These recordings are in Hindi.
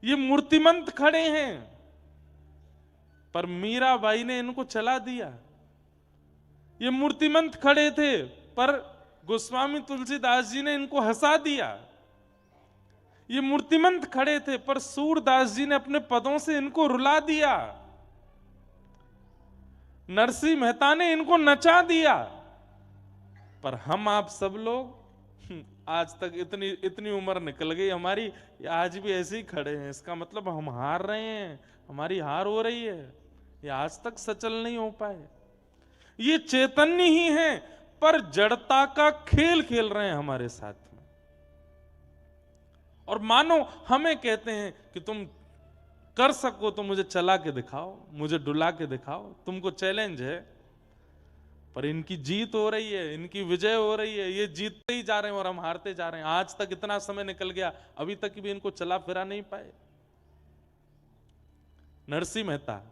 ये मूर्तिमंत खड़े हैं, पर मीराबाई ने इनको चला दिया। ये मूर्तिमंत खड़े थे, पर गोस्वामी तुलसीदास जी ने इनको हंसा दिया। ये मूर्तिमंत खड़े थे, पर सूरदास जी ने अपने पदों से इनको रुला दिया। नरसिंह मेहता ने इनको नचा दिया। पर हम आप सब लोग आज तक इतनी इतनी उम्र निकल गई हमारी, आज भी ऐसे ही खड़े हैं। इसका मतलब हम हार रहे हैं, हमारी हार हो रही है, ये आज तक सचल नहीं हो पाए। ये चैतन्य ही है, पर जड़ता का खेल खेल रहे हैं हमारे साथ में। और मानो हमें कहते हैं कि तुम कर सको तो मुझे चला के दिखाओ, मुझे डुला के दिखाओ, तुमको चैलेंज है। पर इनकी जीत हो रही है, इनकी विजय हो रही है, ये जीतते ही जा रहे हैं और हम हारते जा रहे हैं। आज तक इतना समय निकल गया, अभी तक भी इनको चला फिरा नहीं पाए। नरसिंह मेहता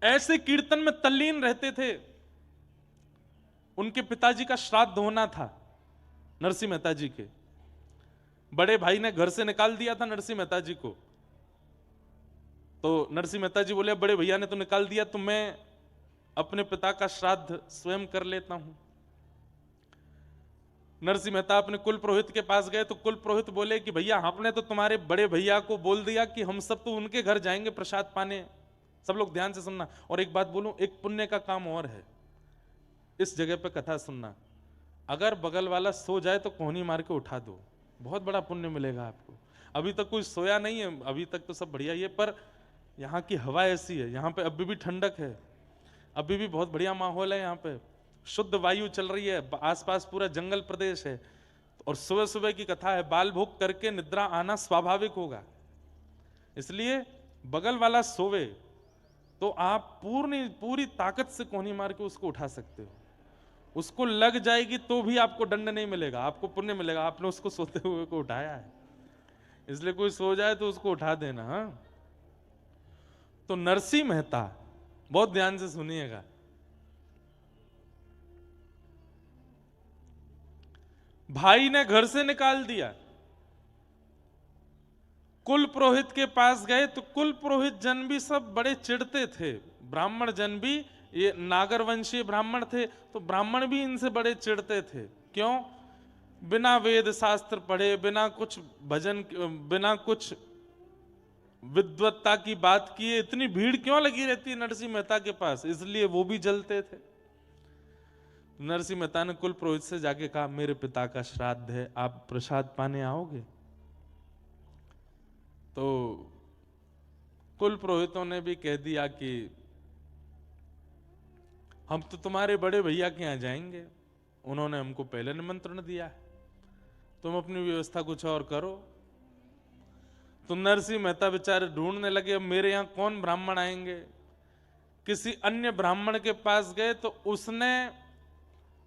ऐसे कीर्तन में तल्लीन रहते थे। उनके पिताजी का श्राद्ध होना था, नरसिंह मेहता जी के बड़े भाई ने घर से निकाल दिया था नरसिंह मेहता जी को। तो नरसिंह मेहता जी बोले, बड़े भैया ने तो निकाल दिया, तो मैं अपने पिता का श्राद्ध स्वयं कर लेता हूं। नरसिंह मेहता अपने कुल पुरोहित के पास गए, तो कुल पुरोहित बोले कि भैया, आपने तो तुम्हारे बड़े भैया को बोल दिया कि हम सब तो उनके घर जाएंगे प्रसाद पाने। सब लोग ध्यान से सुनना। और एक बात बोलूं, एक पुण्य का काम और है इस जगह पे कथा सुनना। अगर बगल वाला सो जाए तो कोहनी मार के उठा दो, बहुत बड़ा पुण्य मिलेगा आपको। अभी तक कोई सोया नहीं है, अभी तक तो सब बढ़िया ही है, पर यहाँ की हवा ऐसी है, यहाँ पे अभी भी ठंडक है, अभी भी बहुत बढ़िया माहौल है, यहाँ पे शुद्ध वायु चल रही है, आसपास पूरा जंगल प्रदेश है। और सुबह सुबह की कथा है, बाल भोग करके निद्रा आना स्वाभाविक होगा। इसलिए बगल वाला सोवे तो आप पूरी ताकत से कोहनी मार के उसको उठा सकते हो। उसको लग जाएगी तो भी आपको दंड नहीं मिलेगा, आपको पुण्य मिलेगा, आपने उसको सोते हुए को उठाया है। इसलिए कोई सो जाए तो उसको उठा देना। हाँ, तो नरसिंह मेहता, बहुत ध्यान से सुनिएगा, भाई ने घर से निकाल दिया, कुल पुरोहित के पास गए, तो कुल पुरोहित जन भी सब बड़े चिढ़ते थे। ब्राह्मण जन भी, ये नागर वंशीय ब्राह्मण थे, तो ब्राह्मण भी इनसे बड़े चिढ़ते थे। क्यों? बिना वेद शास्त्र पढ़े, बिना कुछ भजन, बिना कुछ विद्वत्ता की बात किए इतनी भीड़ क्यों लगी रहती है नरसिंह मेहता के पास, इसलिए वो भी जलते थे। नरसिंह मेहता ने कुल पुरोहित से जाके कहा, मेरे पिता का श्राद्ध है, आप प्रसाद पाने आओगे? तो कुल पुरोहितों ने भी कह दिया कि हम तो तुम्हारे बड़े भैया के यहां जाएंगे, उन्होंने हमको पहले निमंत्रण दिया है, तुम अपनी व्यवस्था कुछ और करो। तो नरसिंह मेहता बेचारे ढूंढने लगे, अब मेरे यहां कौन ब्राह्मण आएंगे। किसी अन्य ब्राह्मण के पास गए, तो उसने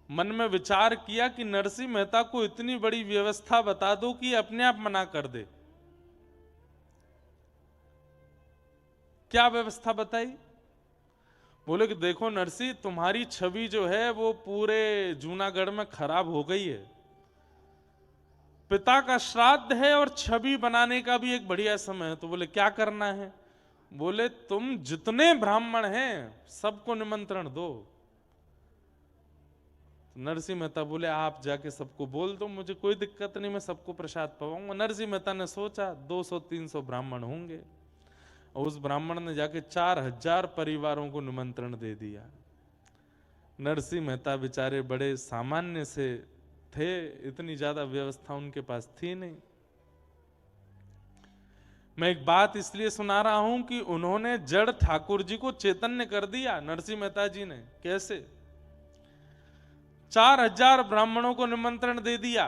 मन में विचार किया कि नरसिंह मेहता को इतनी बड़ी व्यवस्था बता दो कि अपने आप मना कर दे। क्या व्यवस्था बताई? बोले कि देखो नरसिंह, तुम्हारी छवि जो है वो पूरे जूनागढ़ में खराब हो गई है, पिता का श्राद्ध है और छवि बनाने का भी एक बढ़िया समय है। तो बोले क्या करना है? बोले तुम जितने ब्राह्मण हैं सबको निमंत्रण दो। नरसिंह मेहता बोले आप जाके सबको बोल दो, मुझे कोई दिक्कत नहीं, मैं सबको प्रसाद पवाऊंगा। नरसिंह मेहता ने सोचा 200-300 ब्राह्मण होंगे, और उस ब्राह्मण ने जाके 4000 परिवारों को निमंत्रण दे दिया। नरसिंह मेहता बेचारे बड़े सामान्य से थे, इतनी ज्यादा व्यवस्था उनके पास थी नहीं। मैं एक बात इसलिए सुना रहा हूं कि उन्होंने जड़ ठाकुर जी को चैतन्य कर दिया, नरसिंह मेहता जी ने। कैसे? 4000 ब्राह्मणों को निमंत्रण दे दिया।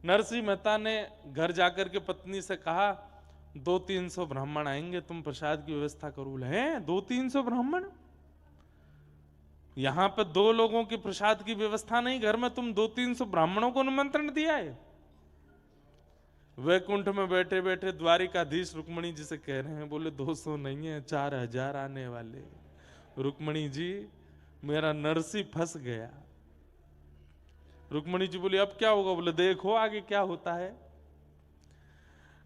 नरसिंह मेहता ने घर जाकर के पत्नी से कहा, 200-300 ब्राह्मण आएंगे, तुम प्रसाद की व्यवस्था करो। हैं 200-300 ब्राह्मण? यहां पे 2 लोगों की प्रसाद की व्यवस्था नहीं, घर में तुम 200-300 ब्राह्मणों को निमंत्रण दिया है। वैकुंठ में बैठे बैठे द्वारिकाधीश रुक्मणी जी से कह रहे हैं, बोले 200 नहीं है, 4000 आने वाले। रुक्मणी जी, मेरा नरसिंह फंस गया। रुक्मणी जी बोली अब क्या होगा? बोले देखो आगे क्या होता है।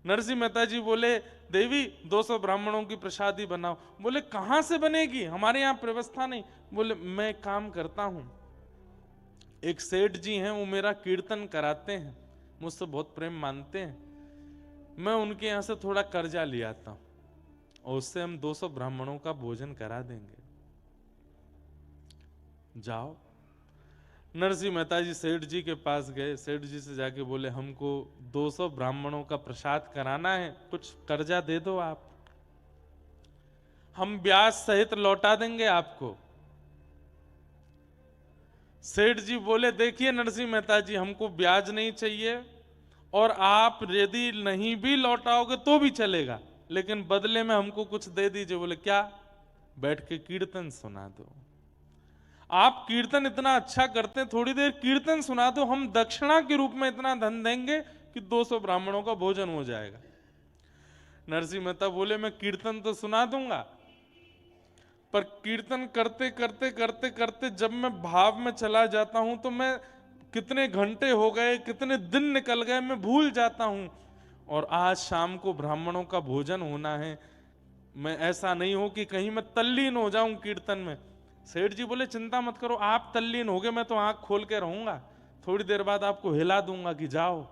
नरसिंह मेहता जी बोले देवी 200 ब्राह्मणों की प्रसादी बनाओ। बोले कहां से बनेगी, हमारे यहाँ व्यवस्था नहीं। बोले मैं काम करता हूं, एक सेठ जी हैं, वो मेरा कीर्तन कराते हैं, मुझसे बहुत प्रेम मानते हैं, मैं उनके यहाँ से थोड़ा कर्जा ले आता हूं और उससे हम 200 ब्राह्मणों का भोजन करा देंगे, जाओ। नरसिंह मेहता जी सेठ जी के पास गए, सेठ जी से जाके बोले हमको 200 ब्राह्मणों का प्रसाद कराना है, कुछ कर्जा दे दो आप, हम ब्याज सहित लौटा देंगे आपको। सेठ जी बोले देखिए नरसिंह मेहता जी, हमको ब्याज नहीं चाहिए और आप यदि नहीं भी लौटाओगे तो भी चलेगा, लेकिन बदले में हमको कुछ दे दीजिए। बोले क्या? बैठ के कीर्तन सुना दो। आप कीर्तन इतना अच्छा करते हैं, थोड़ी देर कीर्तन सुना दो, हम दक्षिणा के रूप में इतना धन देंगे कि 200 ब्राह्मणों का भोजन हो जाएगा। नरसिंह मेहता बोले मैं कीर्तन तो सुना दूंगा, पर कीर्तन करते करते करते करते जब मैं भाव में चला जाता हूं तो मैं कितने घंटे हो गए, कितने दिन निकल गए, मैं भूल जाता हूं। और आज शाम को ब्राह्मणों का भोजन होना है, मैं ऐसा नहीं हो कि कहीं मैं तल्लीन हो जाऊं कीर्तन में। सेठ जी बोले चिंता मत करो, आप तल्लीन हो गए, मैं तो आंख खोल के रहूंगा, थोड़ी देर बाद आपको हिला दूंगा कि जाओ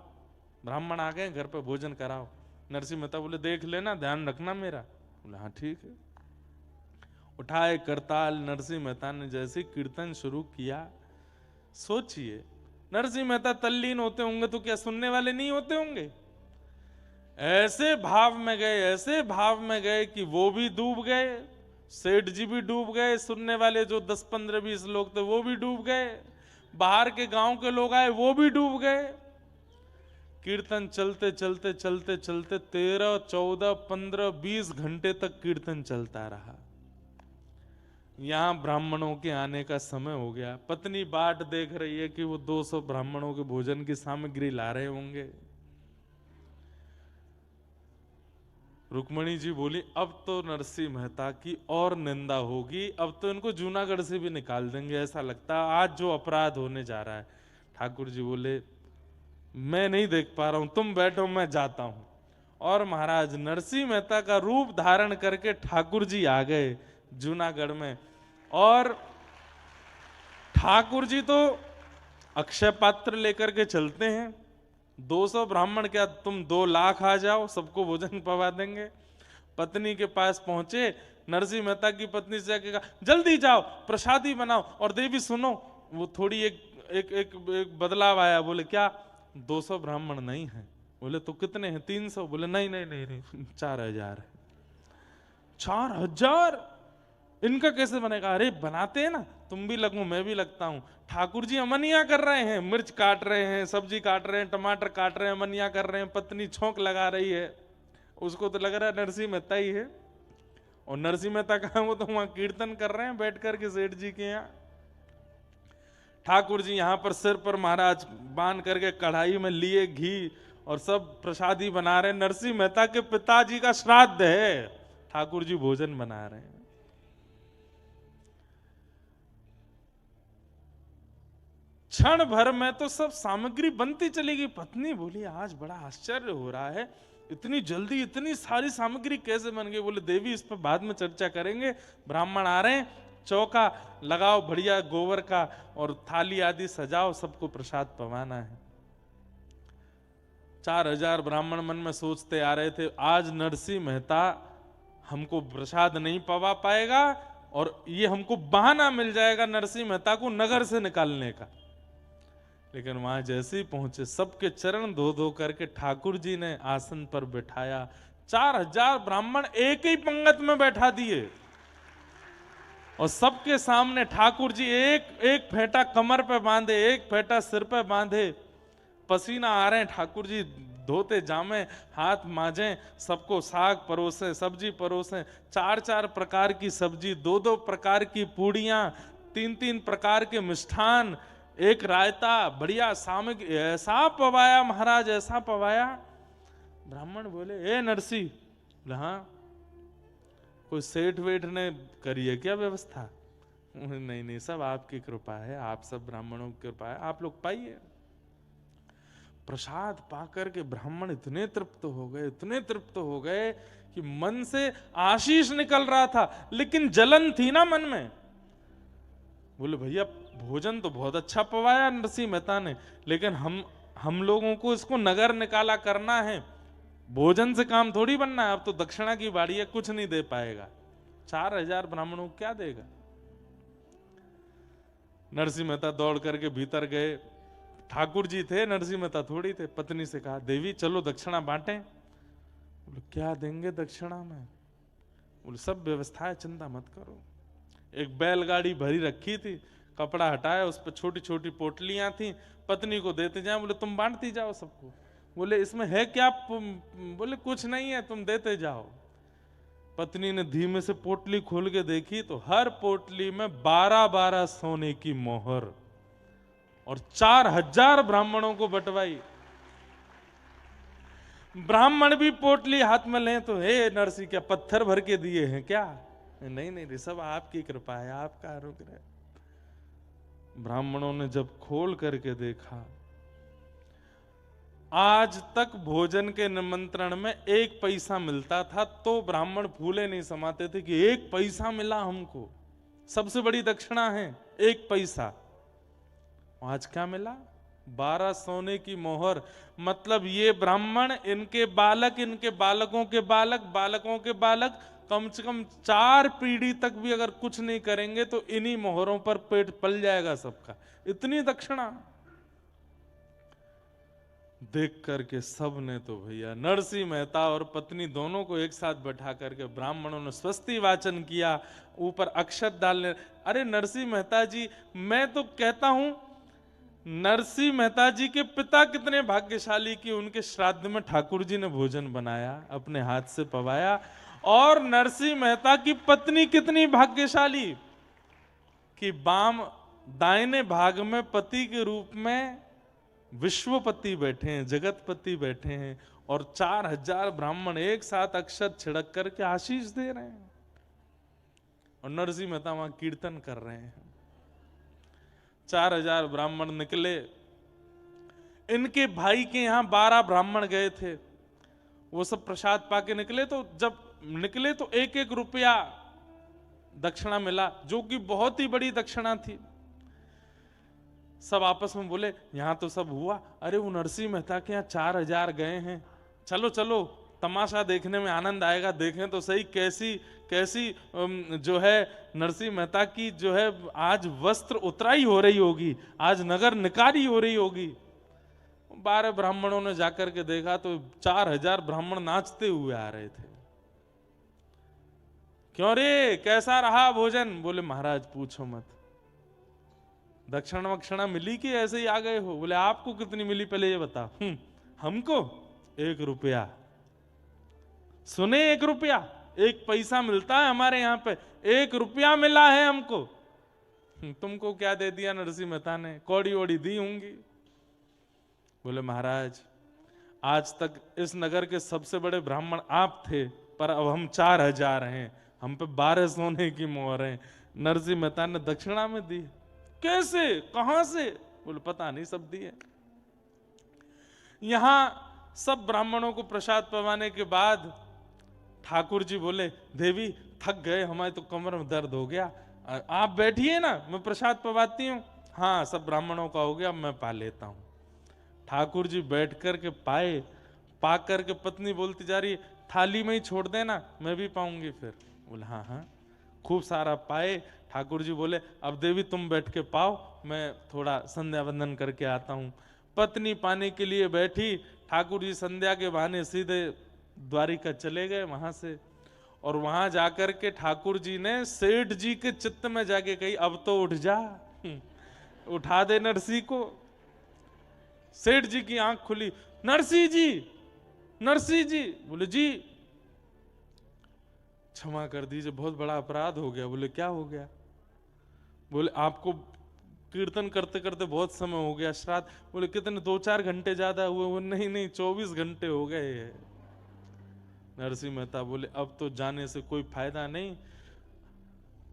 ब्राह्मण आ गए, घर पे भोजन कराओ। नरसिंह मेहता बोले देख लेना, ध्यान रखना मेरा। बोले हाँ ठीक है। उठाए करताल, नरसिंह मेहता ने जैसे कीर्तन शुरू किया, सोचिए नरसिंह मेहता तल्लीन होते होंगे तो क्या सुनने वाले नहीं होते होंगे? ऐसे भाव में गए, ऐसे भाव में गए कि वो भी डूब गए, सेठ जी भी डूब गए, सुनने वाले जो 10 15 20 लोग थे वो भी डूब गए, बाहर के गांव के लोग आए वो भी डूब गए। कीर्तन चलते चलते चलते चलते 13 14 15 20 घंटे तक कीर्तन चलता रहा। यहां ब्राह्मणों के आने का समय हो गया। पत्नी बाट देख रही है कि वो 200 ब्राह्मणों के भोजन की सामग्री ला रहे होंगे। रुक्मणी जी बोली अब तो नरसिंह मेहता की और निंदा होगी, अब तो इनको जूनागढ़ से भी निकाल देंगे, ऐसा लगता है आज जो अपराध होने जा रहा है। ठाकुर जी बोले मैं नहीं देख पा रहा हूं, तुम बैठो मैं जाता हूं। और महाराज नरसिंह मेहता का रूप धारण करके ठाकुर जी आ गए जूनागढ़ में। और ठाकुर जी तो अक्षय पात्र लेकर के चलते हैं, 200 ब्राह्मण क्या तुम 2 लाख आ जाओ, सबको भोजन पवा देंगे। पत्नी के पास पहुंचे, नरसिंह मेहता की पत्नी से जाके कहा जल्दी जाओ प्रसादी बनाओ। और देवी सुनो, वो थोड़ी एक बदलाव आया। बोले क्या? 200 ब्राह्मण नहीं है। बोले तो कितने हैं? 300। बोले नहीं नहीं नहीं नहीं 4000 है। 4000 इनका कैसे बनेगा? अरे बनाते हैं ना, तुम भी लगो मैं भी लगता हूं। ठाकुर जी अमनिया कर रहे हैं, मिर्च काट रहे हैं, सब्जी काट रहे हैं, टमाटर काट रहे हैं, अमनिया कर रहे हैं, पत्नी छोंक लगा रही है, उसको तो लग रहा है नरसिंह मेहता ही है। और नरसिंह मेहता कहा? वो तो वहां कीर्तन कर रहे हैं बैठ करके सेठ जी के यहाँ। ठाकुर जी यहां पर सिर पर महाराज बांध करके कढ़ाई में लिए घी और सब प्रसादी बना रहे हैं। नरसिंह मेहता के पिताजी का श्राद्ध है, ठाकुर जी भोजन बना रहे हैं। क्षण भर में तो सब सामग्री बनती चलेगी। पत्नी बोली आज बड़ा आश्चर्य हो रहा है, इतनी जल्दी इतनी सारी सामग्री कैसे बन गई? बोले देवी इस पर बाद में चर्चा करेंगे, ब्राह्मण आ रहे हैं, चौका लगाओ बढ़िया गोबर का और थाली आदि सजाओ, सबको प्रसाद पवाना है। 4000 ब्राह्मण मन में सोचते आ रहे थे आज नरसिंह मेहता हमको प्रसाद नहीं पवा पाएगा और ये हमको बहाना मिल जाएगा नरसिंह मेहता को नगर से निकालने का। लेकिन वहां जैसे ही पहुंचे सबके चरण धो धो करके ठाकुर जी ने आसन पर बैठाया। 4000 ब्राह्मण एक ही पंगत में बैठा दिए और सबके सामने ठाकुर जी एक एक फेंटा कमर पे बांधे, एक फेंटा सिर पे बांधे, पसीना आ रहे हैं, ठाकुर जी धोते जामे, हाथ मांजे, सबको साग परोसे, सब्जी परोसे, 4-4 प्रकार की सब्जी, 2-2 प्रकार की पूड़ियां, 3-3 प्रकार के मिष्ठान, एक रायता, बढ़िया सामग्री, ऐसा पवाया महाराज, ऐसा पवाया। ब्राह्मण बोले ए नरसी। बोले हाँ, कोई सेठ वेठ ने करी है क्या व्यवस्था? नहीं नहीं, सब आपकी कृपा है, आप सब ब्राह्मणों की कृपा है, आप लोग पाइए। प्रसाद पाकर के ब्राह्मण इतने तृप्त हो गए, इतने तृप्त हो गए कि मन से आशीष निकल रहा था, लेकिन जलन थी ना मन में। बोले भैया भोजन तो बहुत अच्छा पवाया नरसिंह मेहता ने, लेकिन हम लोगों को इसको नगर निकाला करना है, भोजन से काम थोड़ी बनना है। अब तो दक्षिणा की बाड़ी है, कुछ नहीं दे पाएगा। 4000 ब्राह्मणों को क्या देगा? नरसिंह मेहता दौड़ करके भीतर गए। ठाकुर जी थे, नरसिंह मेहता थोड़ी थे। पत्नी से कहा देवी चलो दक्षिणा बांटें। बोले क्या देंगे दक्षिणा में? बोले सब व्यवस्था है, चिंता मत करो। एक बैलगाड़ी भरी रखी थी, कपड़ा हटाया, उस पर छोटी छोटी पोटलियां थी, पत्नी को देते जाए। बोले तुम बांटती जाओ सबको। बोले इसमें है क्या? बोले कुछ नहीं है, तुम देते जाओ। पत्नी ने धीमे से पोटली खोल के देखी तो हर पोटली में 12-12 सोने की मोहर, और 4000 ब्राह्मणों को बंटवाई। ब्राह्मण भी पोटली हाथ में लें तो हे नरसिंह क्या पत्थर भर के दिए हैं क्या? नहीं नहीं, सब आपकी कृपा है, आपका अनुग्रह है। ब्राह्मणों ने जब खोल करके देखा, आज तक भोजन के निमंत्रण में 1 पैसा मिलता था तो ब्राह्मण फूले नहीं समाते थे कि 1 पैसा मिला हमको, सबसे बड़ी दक्षिणा है 1 पैसा। आज क्या मिला? 12 सोने की मोहर। मतलब ये ब्राह्मण, इनके बालक, इनके बालकों के बालक, बालकों के बालक, कम से कम 4 पीढ़ी तक भी अगर कुछ नहीं करेंगे तो इन्हीं मोहरों पर पेट पल जाएगा सबका। इतनी दक्षिणा देख करके सब ने तो भैया, नरसिंह मेहता और पत्नी दोनों को एक साथ बैठा करके ब्राह्मणों ने स्वस्ति वाचन किया, ऊपर अक्षत डालने। अरे नरसिंह मेहता जी, मैं तो कहता हूं नरसिंह मेहता जी के पिता कितने भाग्यशाली कि उनके श्राद्ध में ठाकुर जी ने भोजन बनाया, अपने हाथ से पवाया। और नरसिंह मेहता की पत्नी कितनी भाग्यशाली कि दाहिने भाग में पति के रूप में विश्वपति बैठे हैं, जगतपति बैठे हैं, और 4000 ब्राह्मण एक साथ अक्षत छिड़क करके आशीष दे रहे हैं, और नरसिंह मेहता वहां कीर्तन कर रहे हैं। 4000 ब्राह्मण निकले। इनके भाई के यहां 12 ब्राह्मण गए थे, वो सब प्रसाद पाके निकले। तो जब निकले तो 1-1 रुपया दक्षिणा मिला, जो कि बहुत ही बड़ी दक्षिणा थी। सब आपस में बोले यहां तो सब हुआ, अरे वो नरसिंह मेहता के यहाँ 4000 गए हैं, चलो चलो तमाशा देखने में आनंद आएगा, देखें तो सही कैसी कैसी जो है नरसिंह मेहता की जो है आज वस्त्र उतराई हो रही होगी, आज नगर निकारी हो रही होगी। 12 ब्राह्मणों ने जाकर के देखा तो 4000 ब्राह्मण नाचते हुए आ रहे थे। क्यों रे, कैसा रहा भोजन? बोले महाराज पूछो मत, दक्षिणा वक्षिणा मिली कि ऐसे ही आ गए हो? बोले आपको कितनी मिली पहले ये बता। हमको 1 रुपया। सुने 1 रुपया? 1 पैसा मिलता है हमारे यहाँ पे, 1 रुपया मिला है हमको। तुमको क्या दे दिया नरसिंह मेहता ने? कौड़ी वोड़ी दी होंगी। बोले महाराज आज तक इस नगर के सबसे बड़े ब्राह्मण आप थे, पर अब हम 4000 हैं, हम पे 12 सोने की मोहर है, नरसिंह मेहता ने दक्षिणा में दी। कैसे, कहां से? बोले पता नहीं, सब दिए। यहां सब ब्राह्मणों को प्रसाद पवाने के बाद ठाकुर जी बोले देवी थक गए, हमारे तो कमर में दर्द हो गया, आप बैठिए ना, मैं प्रसाद पवाती हूं। हाँ सब ब्राह्मणों का हो गया, मैं पा लेता हूं। ठाकुर जी बैठ करके पाए, पा करके पत्नी बोलती जा रही थाली में ही छोड़ देना, मैं भी पाऊंगी फिर। बोले हाँ हाँ। खूब सारा पाए। ठाकुर जी बोले अब देवी तुम बैठ के पाओ, मैं थोड़ा संध्या वंदन करके आता हूं। पत्नी पाने के लिए बैठी, ठाकुर जी संध्या के बहाने सीधे द्वारिका चले गए वहां से। और वहां जाकर के ठाकुर जी ने सेठ जी के चित्त में जाके कही अब तो उठ जा, उठा दे नरसिंह को। सेठ जी की आंख खुली, नरसिंह जी, नरसिंह जी। बोले जी क्षमा कर दीजिए, बहुत बड़ा अपराध हो गया। बोले क्या हो गया? बोले आपको कीर्तन करते करते बहुत समय हो गया, श्राद्ध। बोले कितने, 2-4 घंटे ज्यादा हुए? वो नहीं नहीं 24 घंटे हो गए। नरसिंह मेहता बोले अब तो जाने से कोई फायदा नहीं,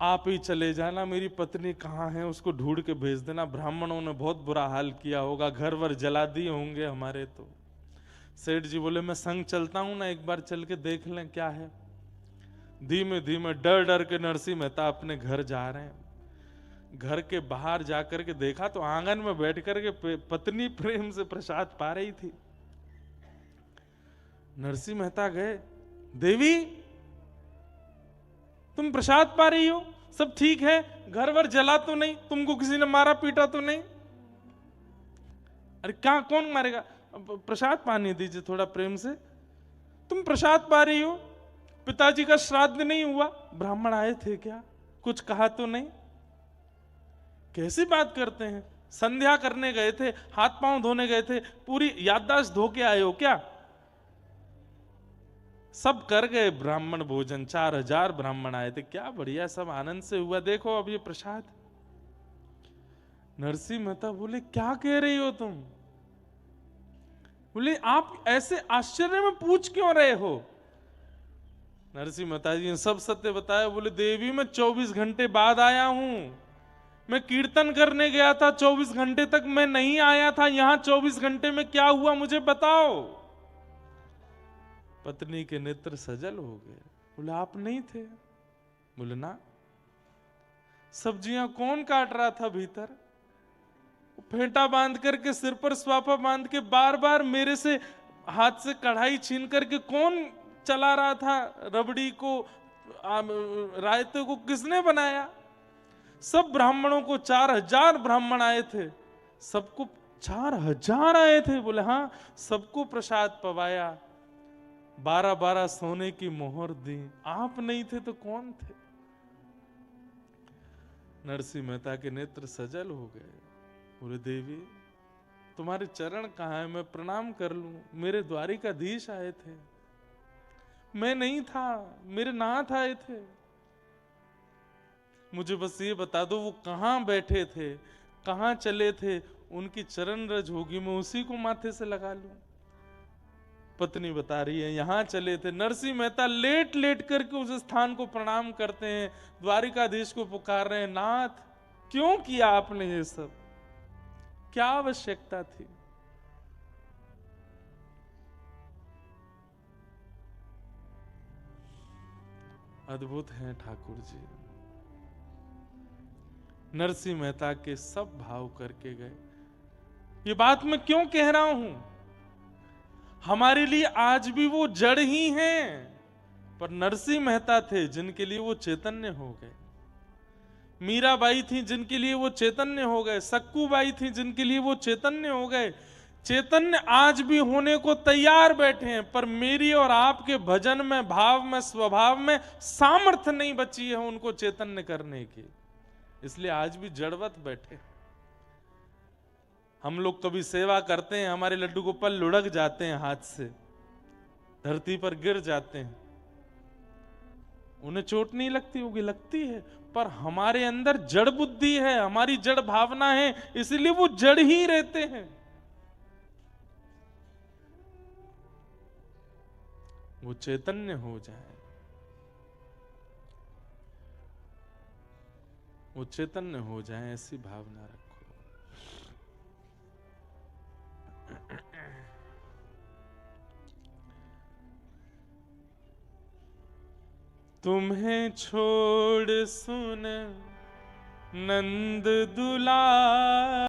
आप ही चले जाना, मेरी पत्नी कहाँ है उसको ढूंढ के भेज देना, ब्राह्मणों ने बहुत बुरा हाल किया होगा, घर वर जला दिए होंगे हमारे। तो सेठ जी बोले मैं संग चलता हूं ना, एक बार चल के देख लें क्या है। धीमे धीमे डर डर के नरसिंह मेहता अपने घर जा रहे हैं। घर के बाहर जाकर के देखा तो आंगन में बैठ कर के पत्नी प्रेम से प्रसाद पा रही थी। नरसिंह मेहता गए, देवी तुम प्रसाद पा रही हो, सब ठीक है, घर वर जला तो नहीं, तुमको किसी ने मारा पीटा तो नहीं? अरे क्या, कौन मारेगा, प्रसाद पानी दीजिए थोड़ा प्रेम से। तुम प्रसाद पा रही हो, पिताजी का श्राद्ध नहीं हुआ, ब्राह्मण आए थे क्या, कुछ कहा तो नहीं? कैसी बात करते हैं, संध्या करने गए थे, हाथ पांव धोने गए थे, पूरी याददाश्त धो के आए हो क्या? सब कर गए ब्राह्मण भोजन, 4000 ब्राह्मण आए थे, क्या बढ़िया, सब आनंद से हुआ, देखो अब ये प्रसाद। नरसिंह मेहता बोले क्या कह रही हो तुम? बोले आप ऐसे आश्चर्य में पूछ क्यों रहे हो? नरसिंह मेहता जी ने सब सत्य बताया। बोले देवी मैं 24 घंटे बाद आया हूं, मैं कीर्तन करने गया था, 24 घंटे तक मैं नहीं आया था, यहां 24 घंटे में क्या हुआ मुझे बताओ। पत्नी के नेत्र सजल हो गए। बोले आप नहीं थे? बोले ना। सब्जियां कौन काट रहा था भीतर? फेंटा बांध करके, सिर पर स्वापा बांध के बार बार मेरे से हाथ से कढ़ाई छीन करके कौन चला रहा था? रबड़ी को, रायते को किसने बनाया? सब ब्राह्मणों को, 4000 ब्राह्मण आए थे, सबको 4000 आए थे। बोले हाँ, सबको प्रसाद पवाया, 12-12 सोने की मोहर दी, आप नहीं थे तो कौन थे? नरसिंह मेहता के नेत्र सजल हो गए। बोले देवी तुम्हारे चरण कहाँ है, मैं प्रणाम कर लूं? मेरे द्वारिकाधीश आए थे, मैं नहीं था, मेरे नाथ आए थे, मुझे बस ये बता दो वो कहाँ बैठे थे, कहाँ चले थे, उनकी चरण रज होगी, मैं उसी को माथे से लगा लूं। पत्नी बता रही है यहां चले थे। नरसिंह मेहता लेट लेट करके उस स्थान को प्रणाम करते हैं, द्वारिकाधीश को पुकार रहे हैं, नाथ क्यों किया आपने ये सब, क्या आवश्यकता थी? अद्भुत हैं ठाकुर जी। नरसिंह मेहता के सब भाव करके गए। ये बात मैं क्यों कह रहा हूं? हमारे लिए आज भी वो जड़ ही हैं, पर नरसिंह मेहता थे जिनके लिए वो चैतन्य हो गए। मीराबाई थी जिनके लिए वो चैतन्य हो गए, सक्कूबाई थी जिनके लिए वो चैतन्य हो गए। चैतन्य आज भी होने को तैयार बैठे हैं, पर मेरी और आपके भजन में, भाव में, स्वभाव में सामर्थ्य नहीं बची है उनको चैतन्य करने की, इसलिए आज भी जड़वत बैठे। हम लोग कभी सेवा करते हैं, हमारे लड्डू गोपाल लुढ़क जाते हैं, हाथ से धरती पर गिर जाते हैं, उन्हें चोट नहीं लगती होगी, लगती है, पर हमारे अंदर जड़ बुद्धि है, हमारी जड़ भावना है, इसलिए वो जड़ ही रहते हैं। वो चैतन्य हो जाए, वो चैतन्य हो जाए, ऐसी भावना रखो। तुम्हें छोड़ सुन नंद दुलार।